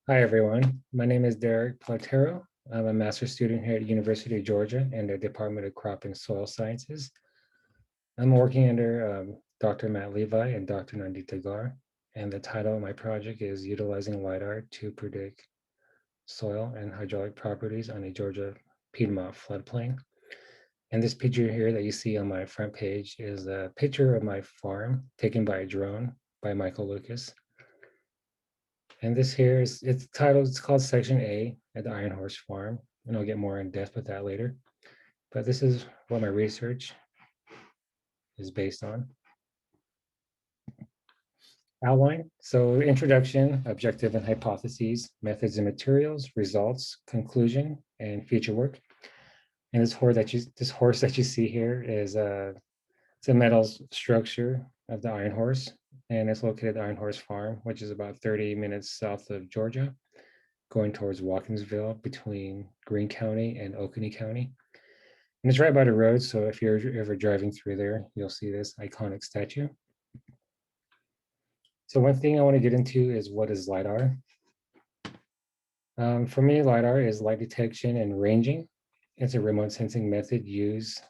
Hi, everyone. My name is Derrick Platero. I'm a master's student here at University of Georgia in the Department of Crop and Soil Sciences. I'm working under Dr. Matt Levi and Dr. Nandita Gar, and the title of my project is Utilizing LIDAR to Predict Soil and Hydraulic Properties on a Georgia Piedmont Floodplain. And this picture here that you see on my front page is a picture of my farm taken by a drone by Michael Lucas. And this here is, it's titled, it's called Section A at the Iron Horse Farm. And I'll get more in depth with that later. But this is what my research is based on. Outline. So introduction, objective and hypotheses, methods and materials, results, conclusion, and future work. And this horse that you see here is it's a metal structure of the Iron Horse, and it's located at the Iron Horse Farm, which is about 30 minutes south of Georgia, going towards Watkinsville between Greene County and Oceanic County. And it's right by the road, so if you're ever driving through there, you'll see this iconic statue. So one thing I want to get into is what is LIDAR? For me, LIDAR is light detection and ranging. It's a remote sensing method used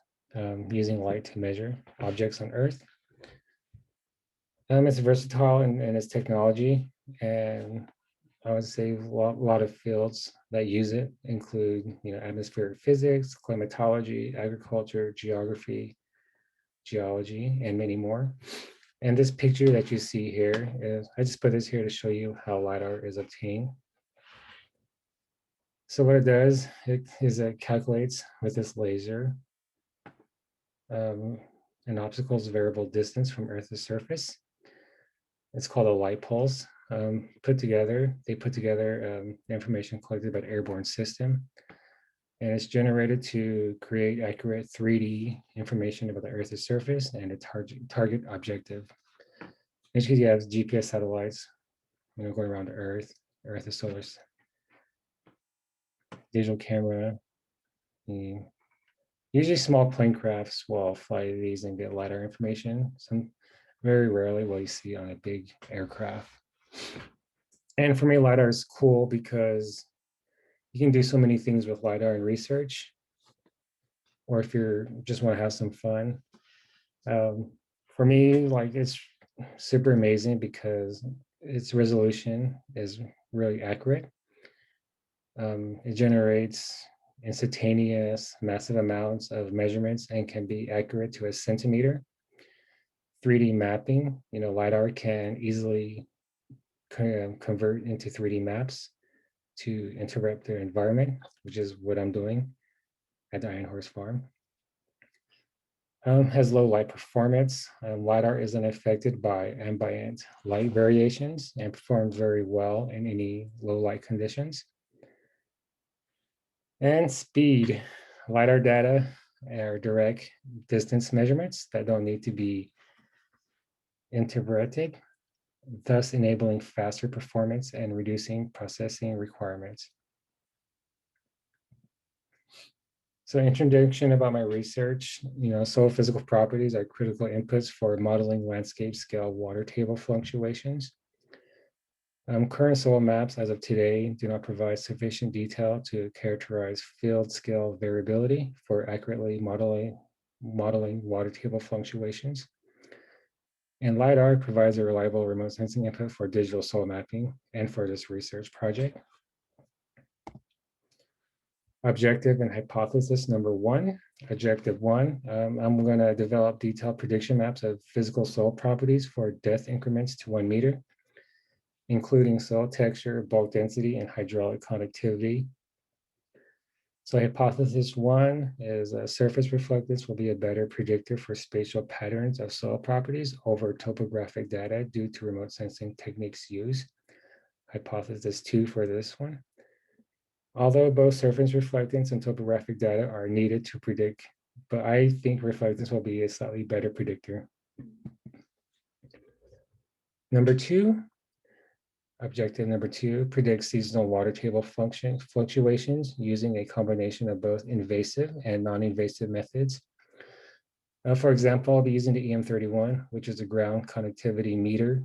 using light to measure objects on Earth. It's versatile in its technology, and I would say a lot of fields that use it include, atmospheric physics, climatology, agriculture, geography, geology, and many more. And this picture that you see here is, I just put this here to show you how LIDAR is obtained. So what it does it calculates with this laser an obstacle's variable distance from Earth's surface. It's called a light pulse. They put together the information collected by the airborne system, and it's generated to create accurate 3D information about the Earth's surface and its target objective. Basically, you have GPS satellites, going around the Earth is solar, digital camera. Usually small plane crafts will fly these and get LiDAR information. Very rarely will you see on a big aircraft. And for me, LiDAR is cool because you can do so many things with LiDAR in research, or if you just want to have some fun. For me, it's super amazing because its resolution is really accurate. It generates instantaneous, massive amounts of measurements and can be accurate to a centimeter. 3D mapping, LiDAR can easily convert into 3D maps to interrupt their environment, which is what I'm doing at the Iron Horse Farm. Has low light performance. LiDAR isn't affected by ambient light variations and performs very well in any low light conditions. And speed. LiDAR data are direct distance measurements that don't need to be interpreted, thus enabling faster performance and reducing processing requirements. So introduction about my research, soil physical properties are critical inputs for modeling landscape scale water table fluctuations. Current soil maps as of today do not provide sufficient detail to characterize field scale variability for accurately modeling water table fluctuations. And LIDAR provides a reliable remote sensing input for digital soil mapping and for this research project. Objective and hypothesis number one. Objective one, I'm going to develop detailed prediction maps of physical soil properties for depth increments to 1 meter, including soil texture, bulk density, and hydraulic conductivity. So hypothesis one is surface reflectance will be a better predictor for spatial patterns of soil properties over topographic data due to remote sensing techniques used. Hypothesis two for this one. Although both surface reflectance and topographic data are needed to predict, but I think reflectance will be a slightly better predictor. Objective number two, predict seasonal water table fluctuations using a combination of both invasive and non-invasive methods. For example, I'll be using the EM-31, which is a ground conductivity meter.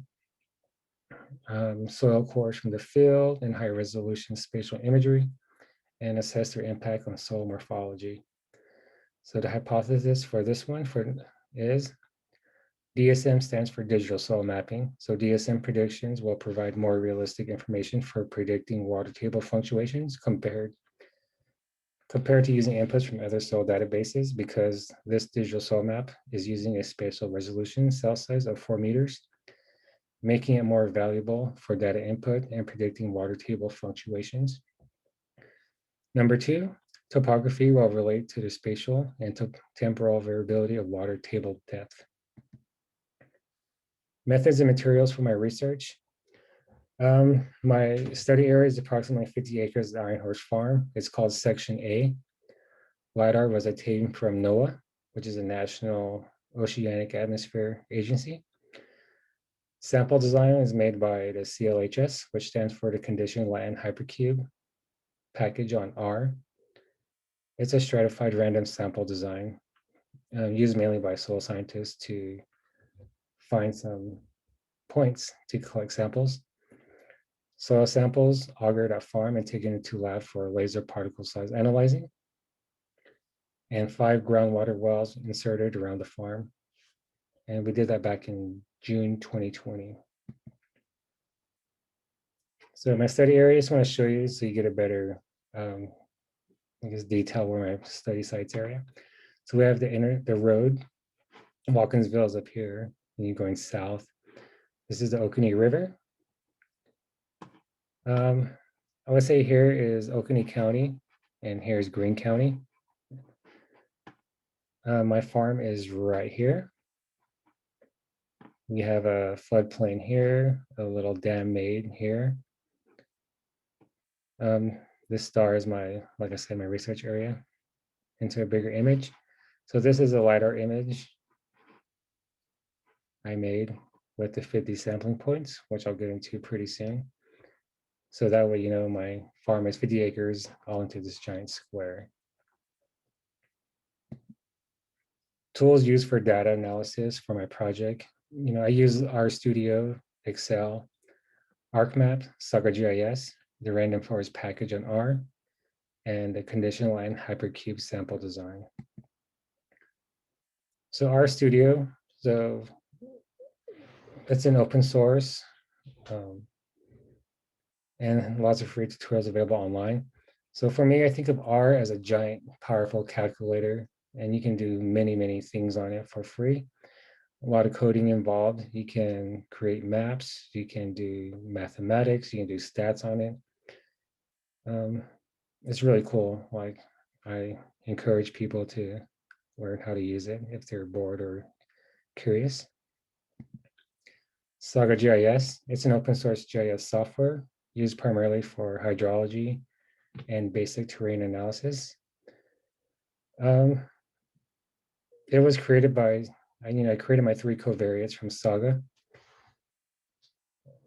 soil cores from the field and high resolution spatial imagery, and assess their impact on soil morphology. So the hypothesis for this one is DSM stands for digital soil mapping. So DSM predictions will provide more realistic information for predicting water table fluctuations compared to using inputs from other soil databases, because this digital soil map is using a spatial resolution cell size of 4 meters, making it more valuable for data input and predicting water table fluctuations. Number 2, topography will relate to the spatial and temporal variability of water table depth. Methods and materials for my research. My study area is approximately 50 acres at Iron Horse Farm. It's called Section A. Lidar was obtained from NOAA, which is a National Oceanic Atmosphere Agency. Sample design is made by the cLHS, which stands for the Condition Land Hypercube package on R. It's a stratified random sample design used mainly by soil scientists to find some points to collect samples. Soil samples augered at farm and taken into lab for laser particle size analyzing, and 5 groundwater wells inserted around the farm. And we did that back in June 2020. So my study area, I just want to show you so you get a better, I guess, detail where my study sites area. So we have the road. Watkinsville is up here, and you're going south. This is the Oceanic River. I would say here is Oceanic County, and here's Greene County. My farm is right here. We have a floodplain here, a little dam made here. This star is like I said, my research area into a bigger image. So this is a LiDAR image I made with the 50 sampling points, which I'll get into pretty soon. So that way, you know, my farm is 50 acres all into this giant square. Tools used for data analysis for my project. You know, I use RStudio, Excel, ArcMap, Sagagis, the random forest package on R, and the condition line hypercube sample design. So RStudio, so it's an open source, and lots of free tutorials available online. So for me, I think of R as a giant, powerful calculator, and you can do many, many things on it for free. A lot of coding involved. You can create maps, you can do mathematics, you can do stats on it. It's really cool. Like, I encourage people to learn how to use it if they're bored or curious. Sagagis, it's an open source GIS software used primarily for hydrology and basic terrain analysis. It was created by, I created my 3 covariates from Saga.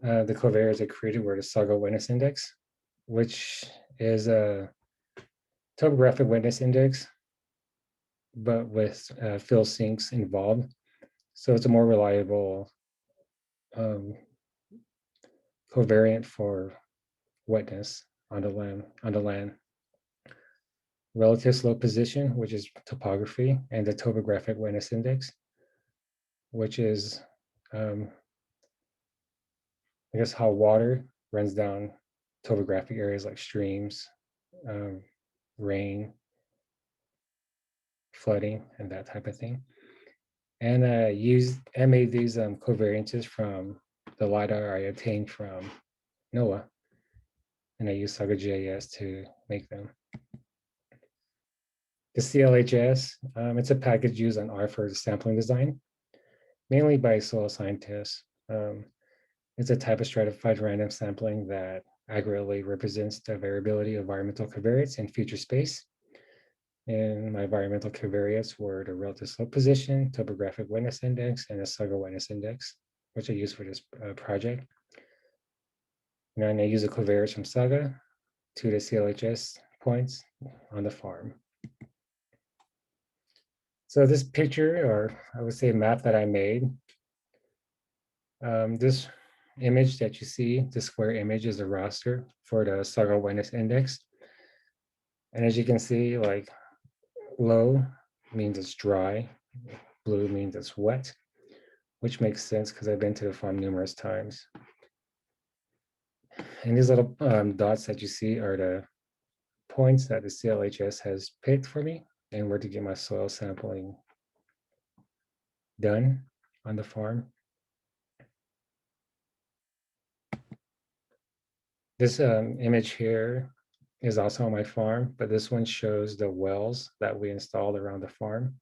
The covariates I created were the Saga wetness index, which is a topographic wetness index, but with fill sinks involved. So it's a more reliable covariant for wetness on the land. Relative slope position, which is topography, and the topographic wetness index, which is, I guess, how water runs down topographic areas like streams, rain, flooding, and that type of thing. And I made these covariances from the LiDAR I obtained from NOAA, and I used Sagagis to make them. The cLHS, it's a package used on R for sampling design, mainly by soil scientists. It's a type of stratified random sampling that accurately represents the variability of environmental covariates in feature space. And my environmental covariates were the relative slope position, topographic wetness index, and a Saga wetness index, which I used for this project. And I use the covariates from Saga to the cLHS points on the farm. So this picture, or I would say map that I made, this image that you see, the square image, is a raster for the soil wetness index. And as you can see, like low means it's dry, blue means it's wet, which makes sense because I've been to the farm numerous times. And these little dots that you see are the points that the cLHS has picked for me and where to get my soil sampling done on the farm. This image here is also on my farm, but this one shows the wells that we installed around the farm.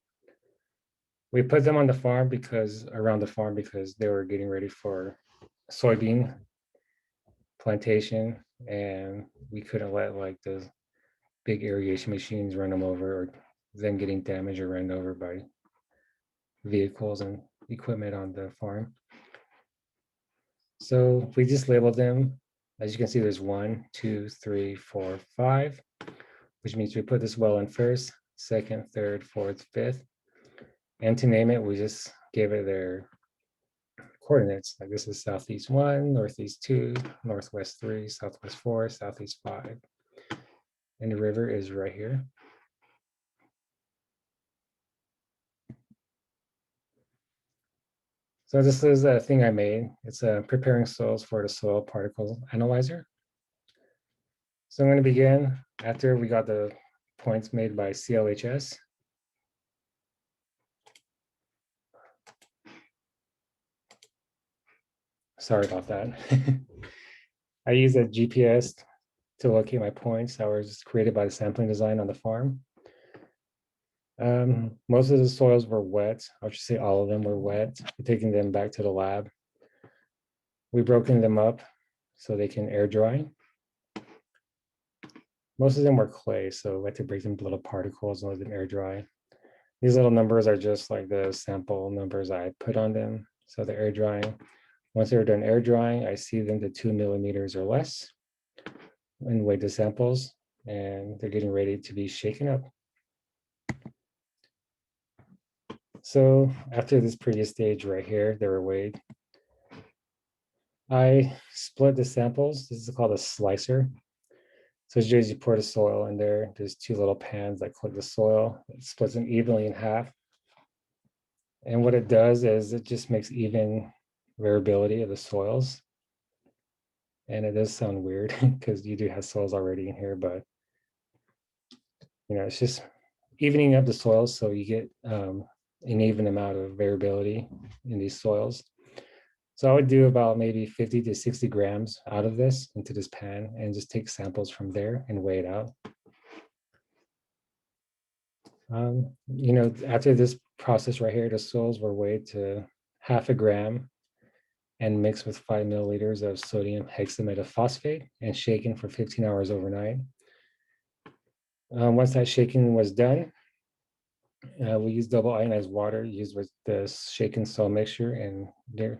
We put them on the farm because they were getting ready for soybean plantation, and we couldn't let like the big irrigation machines run them over, or them getting damaged or run over by vehicles and equipment on the farm. So we just labeled them. As you can see, there's 1, 2, 3, 4, 5, which means we put this well in first, second, third, fourth, fifth. And to name it, we just gave it their coordinates. Like this is southeast 1, northeast 2, northwest 3, southwest 4, southeast 5. And the river is right here. So this is a thing I made. It's preparing soils for the soil particle analyzer. So I'm going to begin after we got the points made by cLHS. Sorry about that. I use a GPS to locate my points that were just created by the sampling design on the farm. Most of the soils were wet. I should say all of them were wet. We're taking them back to the lab. We've broken them up so they can air dry. Most of them were clay, so we had to break them into little particles and let them air dry. These little numbers are just like the sample numbers I put on them. So they're air drying. Once they're done air drying, I sieve them to 2 millimeters or less and weigh the samples, and they're getting ready to be shaken up. So after this previous stage right here, they were weighed. I split the samples. This is called a slicer. So as you pour the soil in there, there's 2 little pans that collect the soil. It splits them evenly in half. And what it does is it just makes even variability of the soils. And it does sound weird because you do have soils already in here, but it's just evening up the soils so you get an even amount of variability in these soils. So I would do about maybe 50 to 60 grams out of this into this pan and just take samples from there and weigh it out. After this process right here, the soils were weighed to 0.5 gram and mixed with 5 milliliters of sodium hexametaphosphate and shaken for 15 hours overnight. Once that shaking was done, we used double ionized water used with the shaken soil mixture, and they're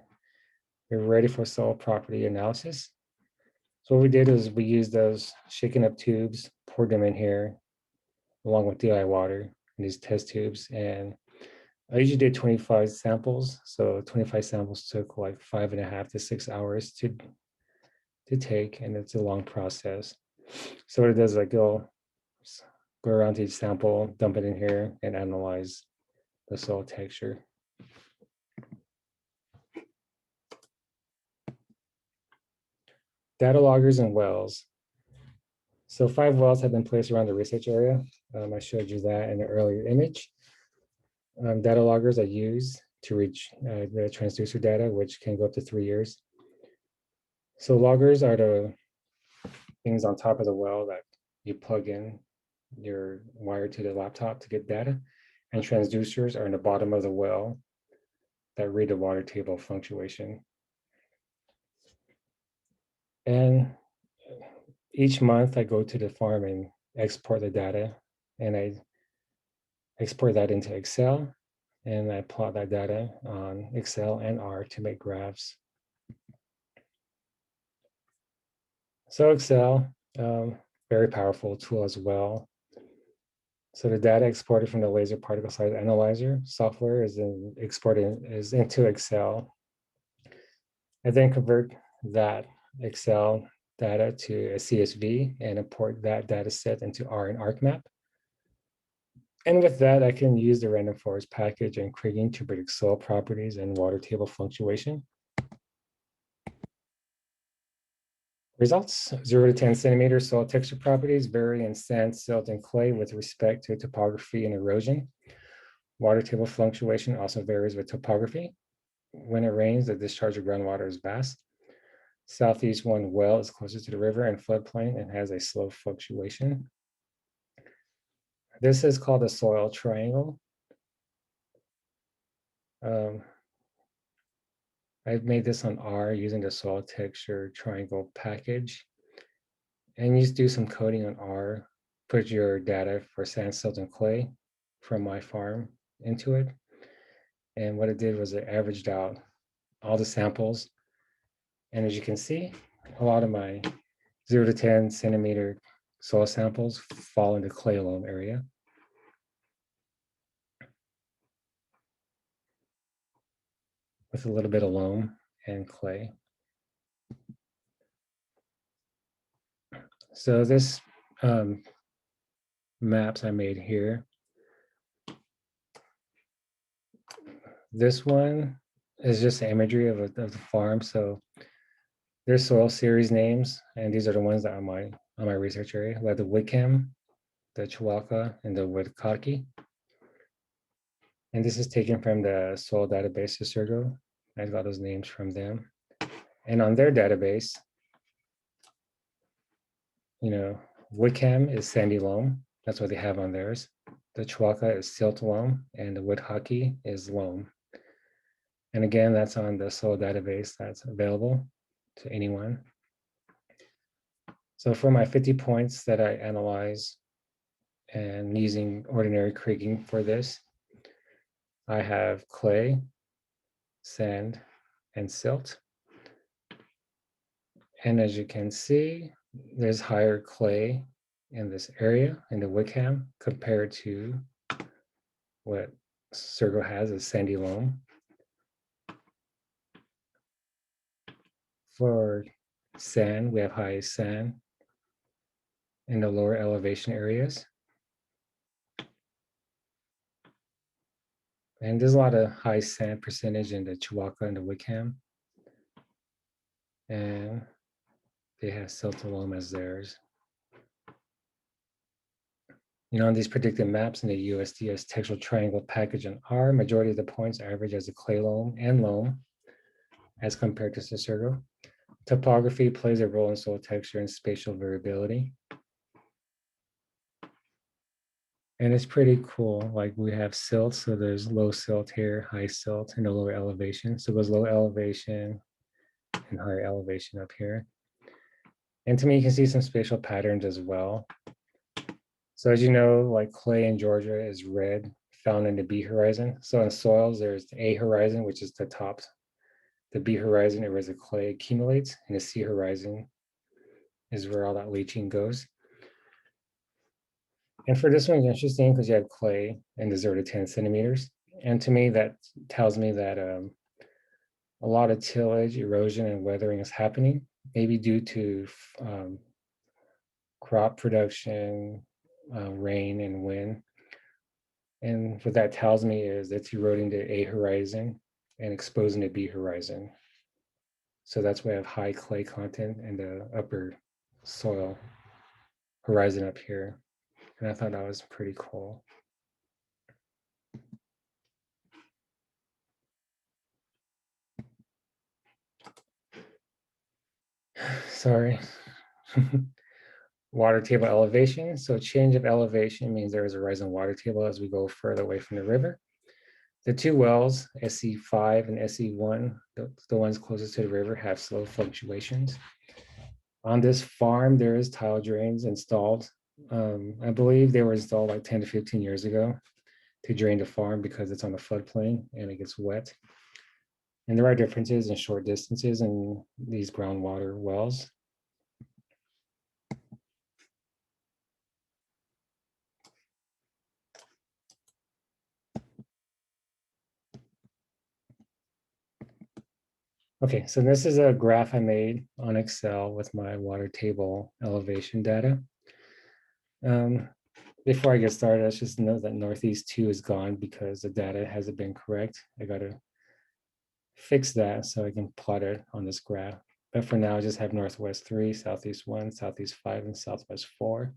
ready for soil property analysis. So what we did is we used those shaken up tubes, poured them in here along with DI water in these test tubes, and I usually did 25 samples. So 25 samples took like 5.5 to 6 hours to take, and it's a long process. So what it does is go around to each sample, dump it in here, and analyze the soil texture. Data loggers and wells. So 5 wells have been placed around the research area. I showed you that in an earlier image. Data loggers are used to reach the transducer data, which can go up to 3 years. So loggers are the things on top of the well that you plug in your wire to the laptop to get data. And transducers are in the bottom of the well that read the water table fluctuation. And each month I go to the farm and export the data, and I export that into Excel, and I plot that data on Excel and R to make graphs. So Excel, very powerful tool as well. So the data exported from the laser particle size analyzer software is exported into Excel. I then convert that Excel data to a CSV and import that data set into R and ArcMap. And with that, I can use the random forest package and kriging to predict soil properties and water table fluctuation. Results, 0 to 10 centimeters soil texture properties vary in sand, silt, and clay with respect to topography and erosion. Water table fluctuation also varies with topography. When it rains, the discharge of groundwater is vast. Southeast one well is closest to the river and floodplain and has a slow fluctuation. This is called a soil triangle. I've made this on R using the soil texture triangle package. And you just do some coding on R, put your data for sand, silt, and clay from my farm into it. And what it did was it averaged out all the samples. And as you can see, a lot of my 0 to 10 centimeter soil samples fall into clay loam area. With a little bit of loam and clay. So this maps I made here. This one is just imagery of the farm. So there's soil series names, and these are the ones that are on my research area. We have the Wickham, the Chihuahua, and the Woodcocky. And this is taken from the soil database of Sergo. I got those names from them. And on their database, Wickham is sandy loam. That's what they have on theirs. The Chihuahua is silt loam, and the Woodcocky is loam. And again, that's on the soil database that's available to anyone. So for my 50 points that I analyze and using ordinary kriging for this, I have clay, sand, and silt. And as you can see, there's higher clay in this area in the Wickham compared to what Sergo has as sandy loam. For sand, we have high sand in the lower elevation areas. And there's a lot of high sand percentage in the Chihuahua and the Wickham. And they have silt loam as theirs. On these predicted maps in the USDS textual triangle package on R, majority of the points average as a clay loam and loam as compared to Cicergo. Topography plays a role in soil texture and spatial variability. And it's pretty cool. Like we have silt, so there's low silt here, high silt in the lower elevation. So there's low elevation and higher elevation up here. And to me, you can see some spatial patterns as well. So as you know, like clay in Georgia is red, found in the B horizon. So in soils, there's the A horizon, which is the top. The B horizon is where the clay accumulates, and the C horizon is where all that leaching goes. And for this one, it's interesting because you have clay in the 0 to 10 centimeters. And to me, that tells me that a lot of tillage, erosion, and weathering is happening, maybe due to crop production, rain, and wind. And what that tells me is it's eroding the A horizon and exposing the B horizon. So that's why I have high clay content in the upper soil horizon up here. And I thought that was pretty cool. Sorry. Water table elevation. So change of elevation means there is a rise in water table as we go further away from the river. The two wells, SE5 and SE1, the ones closest to the river, have slow fluctuations. On this farm, there is tile drains installed. I believe they were installed like 10 to 15 years ago to drain the farm because it's on a floodplain and it gets wet. And there are differences in short distances in these groundwater wells. Okay, so this is a graph I made on Excel with my water table elevation data. Before I get started, let's just note that Northeast 2 is gone because the data hasn't been correct. I got to fix that so I can plot it on this graph. But for now, I just have Northwest 3, Southeast 1, Southeast 5, and Southwest 4.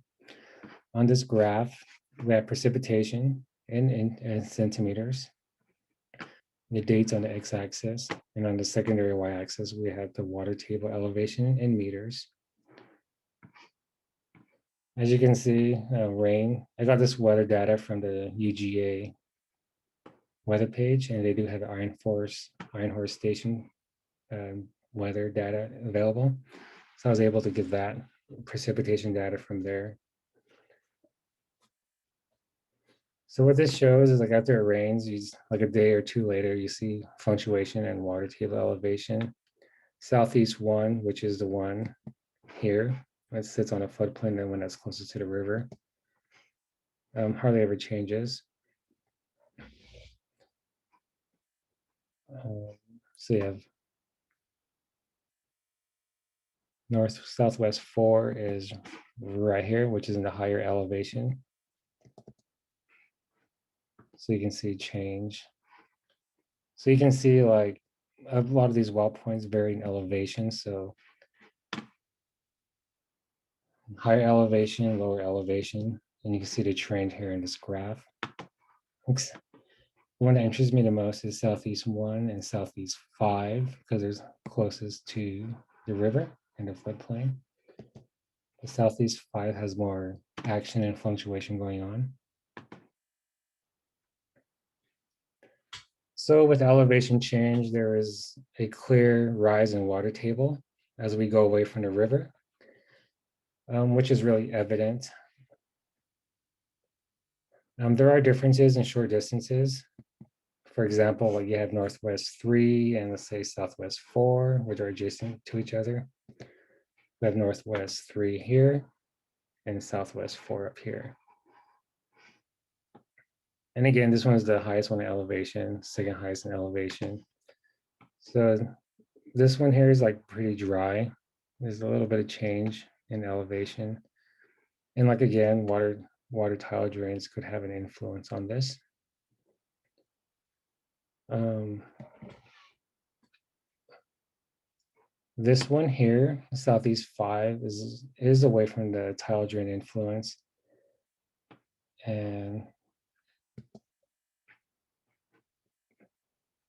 On this graph, we have precipitation in centimeters, the dates on the x-axis, and on the secondary y-axis, we have the water table elevation in meters. As you can see, rain. I got this weather data from the UGA weather page, and they do have the Iron Horse Station weather data available. So I was able to get that precipitation data from there. So what this shows is like after it rains, like a day or two later, you see fluctuation and water table elevation. Southeast 1, which is the one here, that sits on a floodplain, the one that's closest to the river, hardly ever changes. So you have Southwest 4 is right here, which is in the higher elevation. So you can see change. So you can see like a lot of these well points vary in elevation. So higher elevation, lower elevation, and you can see the trend here in this graph. The one that interests me the most is Southeast 1 and Southeast 5 because they're closest to the river and the floodplain. The Southeast 5 has more action and fluctuation going on. So with elevation change, there is a clear rise in water table as we go away from the river, which is really evident. There are differences in short distances. For example, like you have Northwest 3 and let's say Southwest 4, which are adjacent to each other. We have Northwest 3 here and Southwest 4 up here. And again, this one is the highest one in elevation, second highest in elevation. So this one here is like pretty dry. There's a little bit of change in elevation. And like again, water tile drains could have an influence on this. This one here, Southeast 5, is away from the tile drain influence. And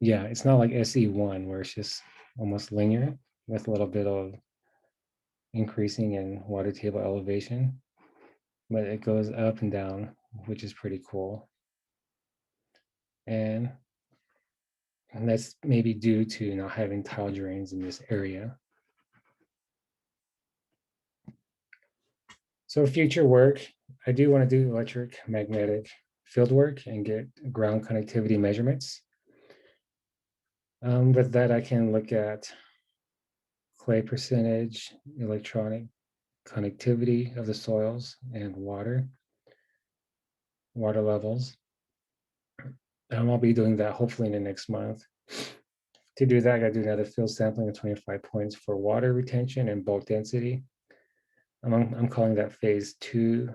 yeah, it's not like SE1 where it's just almost linear with a little bit of increasing in water table elevation, but it goes up and down, which is pretty cool. And that's maybe due to not having tile drains in this area. So future work, I do want to do electromagnetic field work and get ground connectivity measurements. With that, I can look at clay percentage, electronic connectivity of the soils and water levels. I'll be doing that hopefully in the next month. To do that, I got to do another field sampling of 25 points for water retention and bulk density. I'm calling that phase 2.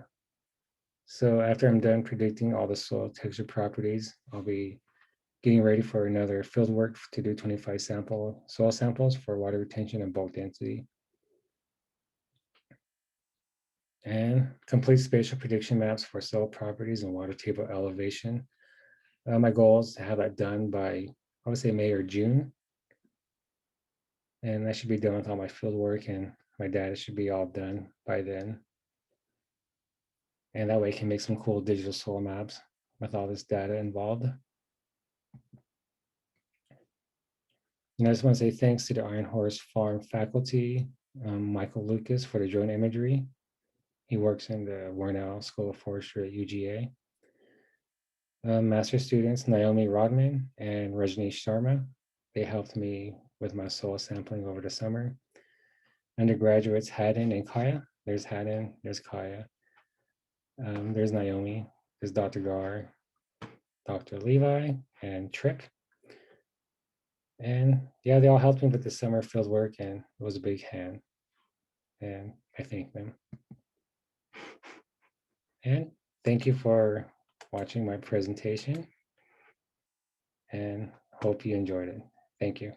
So after I'm done predicting all the soil texture properties, I'll be getting ready for another field work to do 25 soil samples for water retention and bulk density. And complete spatial prediction maps for soil properties and water table elevation. My goal is to have that done by, I would say, May or June. And I should be done with all my field work and my data should be all done by then. And that way I can make some cool digital soil maps with all this data involved. And I just want to say thanks to the Iron Horse Farm faculty, Michael Lucas, for the drone imagery. He works in the Warnell School of Forestry at UGA. Master students, Naomi Rodman and Rajneesh Sharma, they helped me with my soil sampling over the summer. Undergraduates, Haddon and Kaya. There's Haddon, there's Kaya. There's Naomi, there's Dr. Gar, Dr. Levi, and Tripp. And yeah, they all helped me with the summer field work, and it was a big hand. And I thank them. And thank you for watching my presentation, and hope you enjoyed it. Thank you.